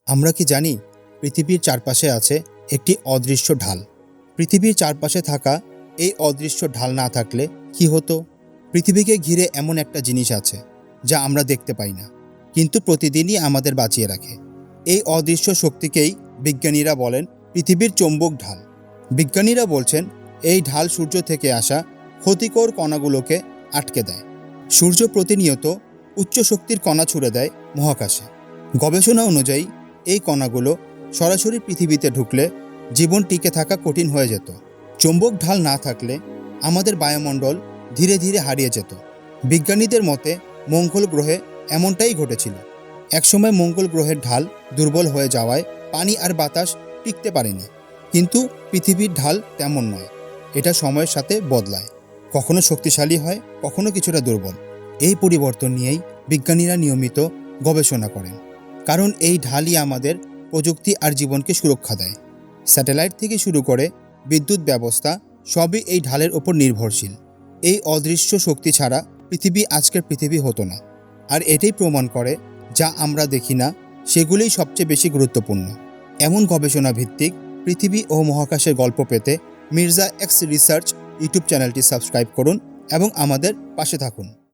আমরা কি জানি পৃথিবীর চারপাশে আছে একটি অদৃশ্য ঢাল? পৃথিবীর চারপাশে থাকা এই অদৃশ্য ঢাল না থাকলে কি হতো? পৃথিবীকে ঘিরে এমন একটা জিনিস আছে যা আমরা দেখতে পাই না, কিন্তু প্রতিদিনই আমাদের বাঁচিয়ে রাখে। এই অদৃশ্য শক্তিকেই বিজ্ঞানীরা বলেন পৃথিবীর চৌম্বক ঢাল। বিজ্ঞানীরা বলছেন এই ঢাল সূর্য থেকে আসা ক্ষতিকর কণাগুলোকে আটকে দেয়। সূর্য প্রতিনিয়ত উচ্চ শক্তির কণা ছুড়ে দেয় মহাকাশে। গবেষণা অনুযায়ী এই কণাগুলো সরাসরি পৃথিবীতে ঢুকলে জীবন টিকে থাকা কঠিন হয়ে যেত। চৌম্বক ঢাল না থাকলে আমাদের বায়ুমণ্ডল ধীরে ধীরে হারিয়ে যেত। বিজ্ঞানীদের মতে মঙ্গল গ্রহে এমনটাই ঘটেছিল। একসময় মঙ্গল গ্রহের ঢাল দুর্বল হয়ে যাওয়ায় পানি আর বাতাস টিকতে পারেনি। কিন্তু পৃথিবীর ঢাল তেমন নয়, এটা সময়ের সাথে বদলায়, কখনো শক্তিশালী হয়, কখনো কিছুটা দুর্বল। এই পরিবর্তন নিয়েই বিজ্ঞানীরা নিয়মিত গবেষণা করেন, কারণ এই ঢালই আমাদের প্রযুক্তি আর জীবনকে সুরক্ষা দেয়। স্যাটেলাইট থেকে শুরু করে বিদ্যুৎ ব্যবস্থা সবই এই ঢালের ওপর নির্ভরশীল। এই অদৃশ্য শক্তি ছাড়া পৃথিবী আজকের পৃথিবী হতো না। আর এটাই প্রমাণ করে যা আমরা দেখি না সেগুলোই সবচেয়ে বেশি গুরুত্বপূর্ণ। এমন গবেষণা ভিত্তিক পৃথিবী ও মহাকাশের গল্প পেতে মির্জা এক্স রিসার্চ ইউটিউব চ্যানেলটি সাবস্ক্রাইব করুন এবং আমাদের পাশে থাকুন।